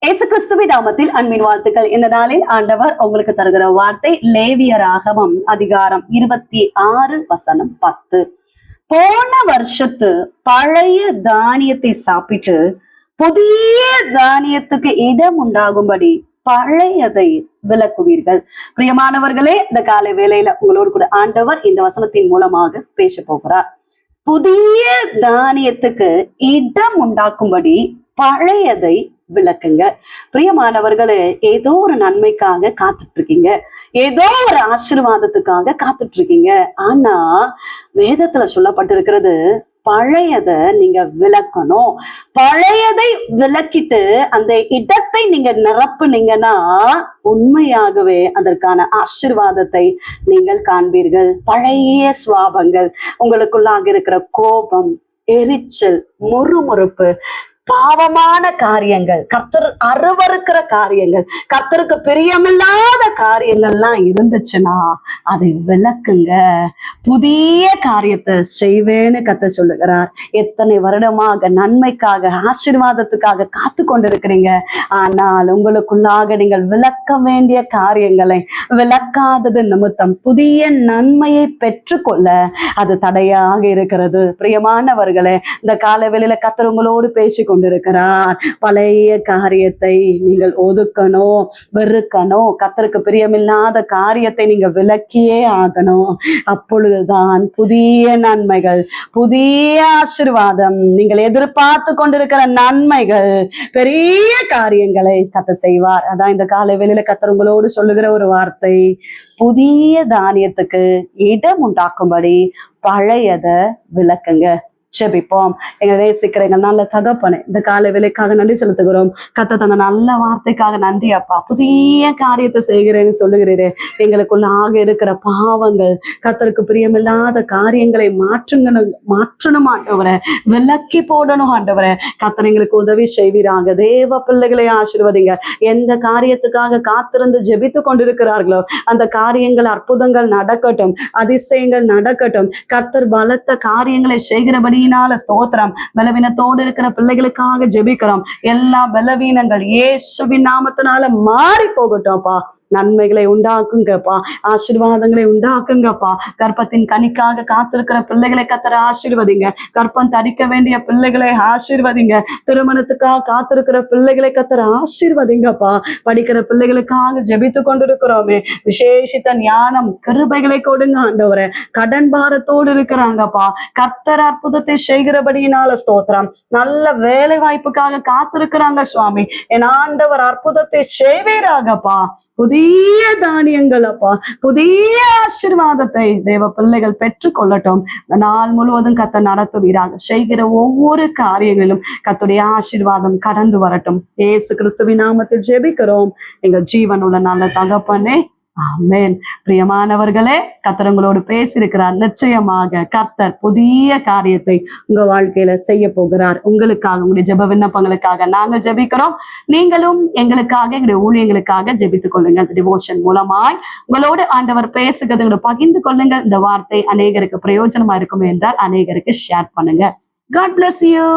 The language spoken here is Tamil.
இயேசு கிறிஸ்துவின் நாமத்தில் அன்பின் வாழ்த்துக்கள். இந்த நாளில் ஆண்டவர் உங்களுக்கு தருகிற வார்த்தை லேவியராகமம் அதிகாரம் 26:10. போன வருஷத்து பழைய தானியத்தை சாப்பிட்டு புதிய தானியத்துக்கு இடம் உண்டாகும்படி பழையதை விளக்குவீர்கள். பிரியமானவர்களே, இந்த காலை வேளையில உங்களோடு கூட ஆண்டவர் இந்த வசனத்தின் மூலமாக பேச போகிறார். புதிய தானியத்துக்கு இடம் உண்டாக்கும்படி பழையதை விளக்குங்க. பிரியமானவர்களே, ஏதோ ஒரு நன்மைக்காக காத்துட்டு இருக்கீங்க, ஏதோ ஒரு ஆசீர்வாதத்துக்காக காத்துட்டு இருக்கீங்க. ஆனா வேதத்துல சொல்லப்பட்டிருக்கிறது, பழையத நீங்க விளக்கணும். பழையதை விளக்கிட்டு அந்த இடத்தை நீங்க நிரப்புனீங்கன்னா உண்மையாகவே அதற்கான ஆசீர்வாதத்தை நீங்கள் காண்பீர்கள். பழைய சுவாபங்கள், உங்களுக்குள்ளாக இருக்கிற கோபம், எரிச்சல், முறுமுறுப்பு, பாவமான காரியங்கள், கர்த்தர் அருவருக்கிற காரியங்கள், கர்த்தருக்கு பிரியமில்லாத காரியங்கள்லாம் இருந்துச்சுன்னா அதை விளக்குங்க. புதிய காரியத்தை செய்வேன்னு கர்த்தர் சொல்லுகிறார். எத்தனை வருடமாக நன்மைக்காக ஆசீர்வாதத்துக்காக காத்து கொண்டிருக்கிறீங்க. ஆனால் உங்களுக்குள்ளாக நீங்கள் விளக்க வேண்டிய காரியங்களை விளக்காதது நிமித்தம் புதிய நன்மையை பெற்றுக்கொள்ள அது தடையாக இருக்கிறது. பிரியமானவர்களே, இந்த காலவெளியில கர்த்தர் உங்களோடு பேசி கொண்டிருக்கிறார். பழைய காரியத்தை நீங்கள் ஒதுக்கணும், வெறுக்கணும். கர்த்தருக்கு பிரியமில்லாத காரியத்தை நீங்க விலக்கியே ஆகணும். அப்பொழுதுதான் புதிய நன்மைகள், புதிய ஆசீர்வாதம், நீங்கள் எதிர்பார்த்து கொண்டிருக்கிற நன்மைகள், பெரிய காரியங்களை கர்த்தர் செய்வார். அதான் இந்த காலை வேளையில கர்த்தர் உங்களோடு சொல்லுகிற ஒரு வார்த்தை, புதிய தானியத்துக்கு இடம் உண்டாக்கும்படி பழையத விளக்குங்க. ஜெபிப்போம். எங்களை நேசிக்கிற எங்கள் நல்ல தகப்பனே, இந்த காலை வேளைக்காக நன்றி செலுத்துகிறோம். கர்த்தர் தந்த நல்ல வார்த்தைக்காக நன்றி அப்பா. புதிய காரியத்தை செய்கிறேன்னு சொல்லுகிறீரே, எங்களுக்குள்ளாக இருக்கிற பாவங்கள், கர்த்தருக்கு பிரியமில்லாத காரியங்களை மாற்றணும் ஆண்டவரை, விலக்கி போடணும் ஆண்டவரை. கர்த்தர் எங்களுக்கு உதவி செய்வீராக. தேவ பிள்ளைகளை ஆசீர்வதிங்க. எந்த காரியத்துக்காக காத்திருந்து ஜெபித்து கொண்டிருக்கிறார்களோ அந்த காரியங்கள், அற்புதங்கள் நடக்கட்டும், அதிசயங்கள் நடக்கட்டும். கர்த்தர் பலத்த காரியங்களை செய்கிறபடி ஸ்தோத்திரம். பலவீனத்தோடு இருக்கிற பிள்ளைகளுக்காக ஜெபிக்கிறோம். எல்லா பலவீனங்கள் இயேசுவின் நாமத்தினால மாறி போகட்டும்ப்பா. நன்மைகளை உண்டாக்குங்கப்பா, ஆசீர்வாதங்களை உண்டாக்குங்கப்பா. கர்ப்பத்தின் கனிக்காக காத்திருக்கிற பிள்ளைகளை கர்த்தர் ஆசீர்வதிங்க. கர்ப்பம் தரிக்க வேண்டிய பிள்ளைகளை ஆசீர்வதிங்க. திருமணத்துக்காக காத்திருக்கிற பிள்ளைகளை கர்த்தர் ஆசீர்வதிங்கப்பா. படிக்கிற பிள்ளைகளுக்காக ஜெபித்து கொண்டிருக்கிறோமே, விசேஷித்த ஞானம், கிருபைகளை கொடுங்க ஆண்டவரே. கடன் பாரத்தோடு இருக்கிறாங்கப்பா, கர்த்தர் அற்புதத்தை செய்கிறபடியினால ஸ்தோத்திரம். நல்ல வேலை வாய்ப்புக்காக காத்திருக்கிறாங்க சுவாமி, என் ஆண்டவர் அற்புதத்தை செய்வீராகப்பா. புதிய தானியங்கள் அப்பா, புதிய ஆசீர்வாதத்தை தேவ பிள்ளைகள் பெற்றுக் கொள்ளட்டும். நாள் முழுவதும் கர்த்தர் நடத்துவீராக. செய்கிற ஒவ்வொரு காரியங்களிலும் கர்த்தருடைய ஆசீர்வாதம் கடந்து வரட்டும். இயேசு கிறிஸ்துவின் நாமத்தில் ஜெபிக்கிறோம் எங்கள் ஜீவன் உள்ள நல்ல தகப்பனே, ஆமென். பிரியமானவர்களே, கர்த்தர் உங்களோடு பேசியிருக்கிறார். நிச்சயமாக கர்த்தர் புதிய காரியத்தை உங்க வாழ்க்கையில செய்ய போகிறார். உங்களுக்காக, உங்களுடைய ஜெப விண்ணப்பங்களுக்காக நாங்கள் ஜெபிக்கிறோம். நீங்களும் எங்களுக்காக, எங்களுடைய ஊழியங்களுக்காக ஜெபித்துக் கொள்ளுங்க. டிவோஷன் மூலமாய் உங்களோடு ஆண்டவர் பேசுகிறத பகிர்ந்து கொள்ளுங்க. இந்த வார்த்தை அநேகருக்கு பிரயோஜனமா இருக்கும் என்றால் அநேகருக்கு ஷேர் பண்ணுங்க. God bless you.